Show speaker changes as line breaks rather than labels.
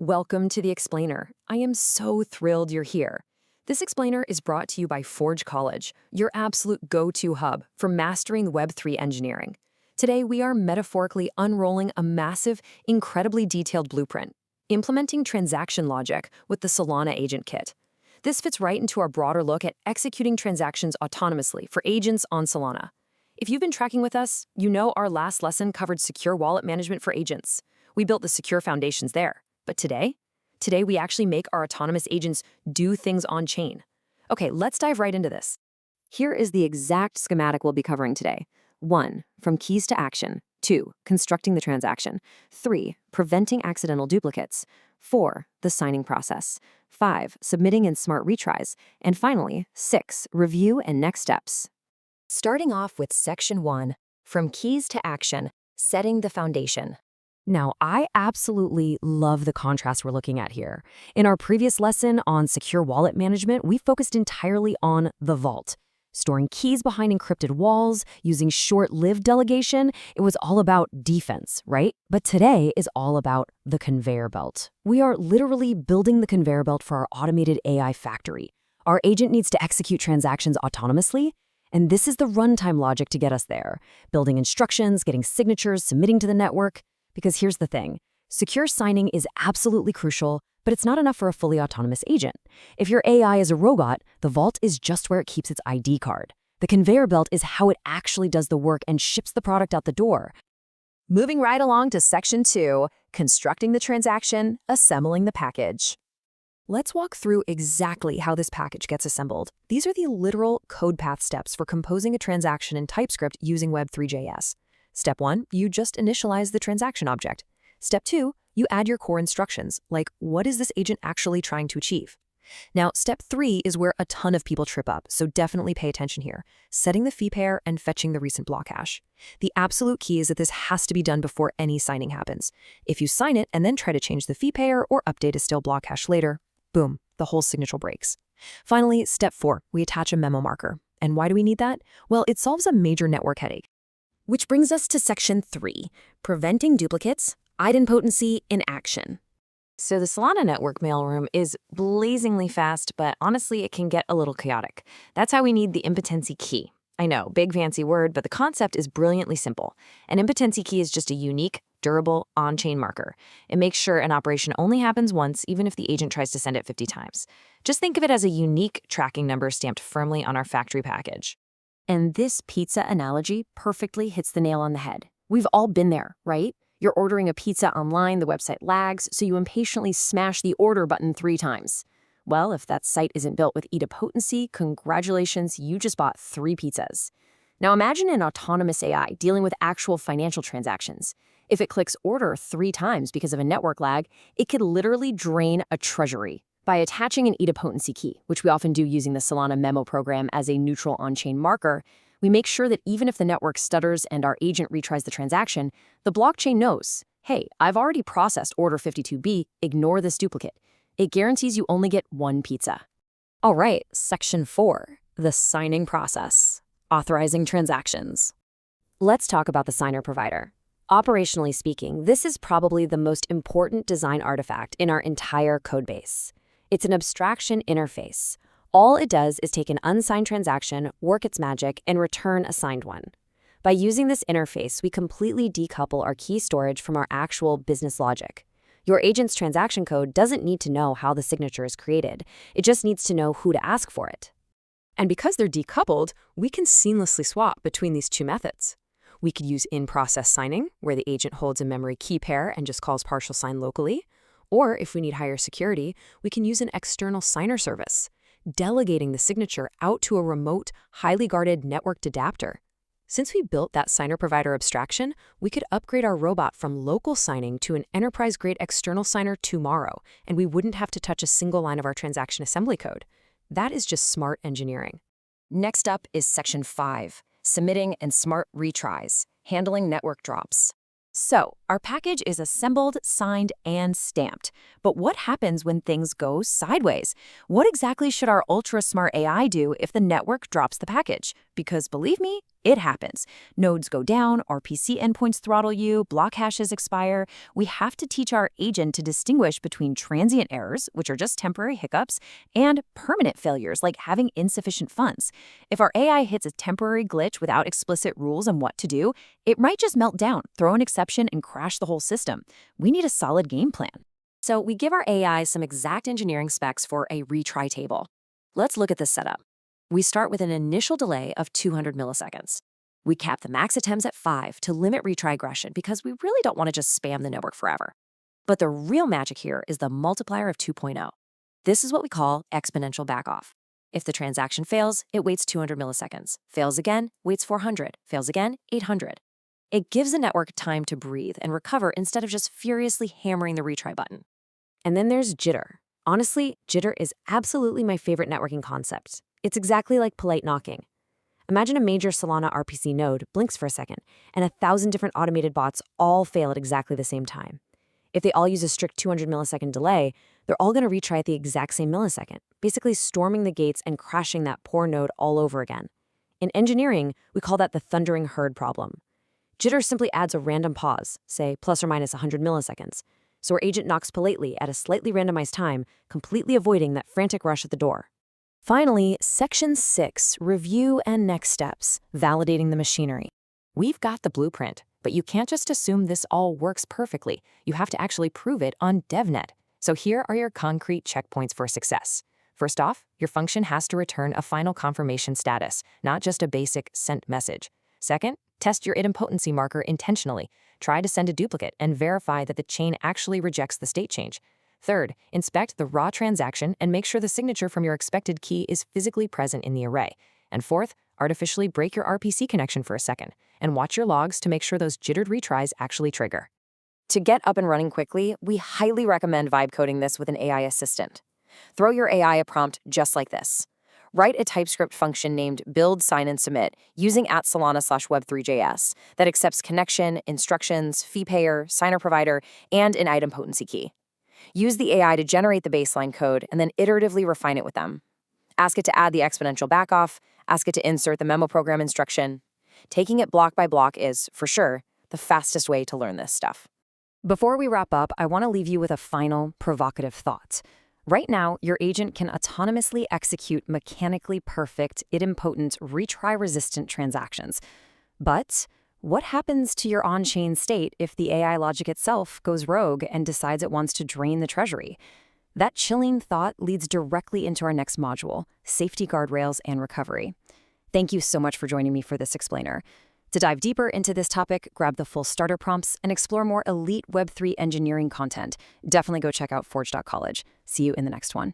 Welcome to the Explainer. I am so thrilled you're here. This Explainer is brought to you by Forge College, your absolute go-to hub for mastering Web3 engineering. Today, we are metaphorically unrolling a massive, incredibly detailed blueprint, implementing transaction logic with the Solana agent kit. This fits right into our broader look at executing transactions autonomously for agents on Solana. If you've been tracking with us, you know our last lesson covered secure wallet management for agents. We built the secure foundations there. But today we actually make our autonomous agents do things on-chain. Okay, let's dive right into this. Here is the exact schematic we'll be covering today. 1. From keys to action. 2. Constructing the transaction. 3. Preventing accidental duplicates. 4. The signing process. 5. Submitting and smart retries. And finally, 6. Review and next steps. Starting off with Section 1, from keys to action, setting the foundation. Now, I absolutely love the contrast we're looking at here. In our previous lesson on secure wallet management, we focused entirely on the vault. Storing keys behind encrypted walls, using short-lived delegation, it was all about defense, right? But today is all about the conveyor belt. We are literally building the conveyor belt for our automated AI factory. Our agent needs to execute transactions autonomously, and this is the runtime logic to get us there. Building instructions, getting signatures, submitting to the network. Because here's the thing, secure signing is absolutely crucial, but it's not enough for a fully autonomous agent. If your AI is a robot, the vault is just where it keeps its ID card. The conveyor belt is how it actually does the work and ships the product out the door. Moving right along to Section 2, constructing the transaction, assembling the package. Let's walk through exactly how this package gets assembled. These are the literal code path steps for composing a transaction in TypeScript using Web3.js. Step 1, you just initialize the transaction object. Step 2, you add your core instructions, like what is this agent actually trying to achieve? Now, Step 3 is where a ton of people trip up, so definitely pay attention here. Setting the fee pair and fetching the recent block hash. The absolute key is that this has to be done before any signing happens. If you sign it and then try to change the fee pair or update a still block hash later, boom, the whole signature breaks. Finally, Step 4, we attach a memo marker. And why do we need that? Well, it solves a major network headache. Which brings us to Section 3, preventing duplicates, idempotency in action. So the Solana network mailroom is blazingly fast, but honestly, it can get a little chaotic. That's how we need the idempotency key. I know, big fancy word, but the concept is brilliantly simple. An idempotency key is just a unique, durable, on-chain marker. It makes sure an operation only happens once, even if the agent tries to send it 50 times. Just think of it as a unique tracking number stamped firmly on our factory package. And this pizza analogy perfectly hits the nail on the head. We've all been there, right? You're ordering a pizza online, the website lags, so you impatiently smash the order button 3 times. Well, if that site isn't built with idempotency, congratulations, you just bought 3 pizzas. Now imagine an autonomous AI dealing with actual financial transactions. If it clicks order 3 times because of a network lag, it could literally drain a treasury. By attaching an idempotency key, which we often do using the Solana memo program as a neutral on-chain marker, we make sure that even if the network stutters and our agent retries the transaction, the blockchain knows, hey, I've already processed order 52B, ignore this duplicate. It guarantees you only get 1 pizza. All right, Section 4, the signing process, authorizing transactions. Let's talk about the signer provider. Operationally speaking, this is probably the most important design artifact in our entire codebase. It's an abstraction interface. All it does is take an unsigned transaction, work its magic, and return a signed one. By using this interface, we completely decouple our key storage from our actual business logic. Your agent's transaction code doesn't need to know how the signature is created. It just needs to know who to ask for it. And because they're decoupled, we can seamlessly swap between these 2 methods. We could use in-process signing, where the agent holds a memory Keypair and just calls partialSign locally. Or if we need higher security, we can use an external signer service, delegating the signature out to a remote, highly guarded networked adapter. Since we built that signer provider abstraction, we could upgrade our robot from local signing to an enterprise-grade external signer tomorrow, and we wouldn't have to touch a single line of our transaction assembly code. That is just smart engineering. Next up is Section 5, submitting and smart retries, handling network drops. So, our package is assembled, signed, and stamped. But what happens when things go sideways? What exactly should our ultra-smart AI do if the network drops the package? Because believe me, It happens. Nodes go down, RPC endpoints throttle you, block hashes expire. We have to teach our agent to distinguish between transient errors, which are just temporary hiccups, and permanent failures, like having insufficient funds. If our AI hits a temporary glitch without explicit rules on what to do, it might just melt down, throw an exception, and crash the whole system. We need a solid game plan. So we give our AI some exact engineering specs for a retry table. Let's look at this setup. We start with an initial delay of 200 milliseconds. We cap the max attempts at 5 to limit retry aggression because we really don't want to just spam the network forever. But the real magic here is the multiplier of 2.0. This is what we call exponential backoff. If the transaction fails, it waits 200 milliseconds. Fails again, waits 400. Fails again, 800. It gives the network time to breathe and recover instead of just furiously hammering the retry button. And then there's jitter. Honestly, jitter is absolutely my favorite networking concept. It's exactly like polite knocking. Imagine a major Solana RPC node blinks for a second, and 1,000 different automated bots all fail at exactly the same time. If they all use a strict 200 millisecond delay, they're all going to retry at the exact same millisecond, basically storming the gates and crashing that poor node all over again. In engineering, we call that the thundering herd problem. Jitter simply adds a random pause, say plus or minus 100 milliseconds, so our agent knocks politely at a slightly randomized time, completely avoiding that frantic rush at the door. Finally, Section 6, Review and Next Steps, Validating the Machinery. We've got the blueprint, but you can't just assume this all works perfectly. You have to actually prove it on devnet. So here are your concrete checkpoints for success. First off, your function has to return a final confirmation status, not just a basic sent message. Second, test your idempotency marker intentionally. Try to send a duplicate and verify that the chain actually rejects the state change. Third, inspect the raw transaction and make sure the signature from your expected key is physically present in the array. And fourth, artificially break your RPC connection for a second and watch your logs to make sure those jittered retries actually trigger. To get up and running quickly, we highly recommend vibe coding this with an AI assistant. Throw your AI a prompt just like this. Write a TypeScript function named build, sign, and submit using @Solana/web3.js that accepts connection, instructions, fee payer, signer provider, and an idempotency key. Use the AI to generate the baseline code and then iteratively refine it with them. Ask it to add the exponential backoff, ask it to insert the memo program instruction. Taking it block by block is, for sure, the fastest way to learn this stuff. Before we wrap up, I want to leave you with a final, provocative thought. Right now, your agent can autonomously execute mechanically perfect, idempotent, retry-resistant transactions. But what happens to your on-chain state if the AI logic itself goes rogue and decides it wants to drain the treasury? That chilling thought leads directly into our next module, safety guardrails and recovery. Thank you so much for joining me for this explainer. To dive deeper into this topic, grab the full starter prompts and explore more elite Web3 engineering content. Definitely go check out forge.college. See you in the next one.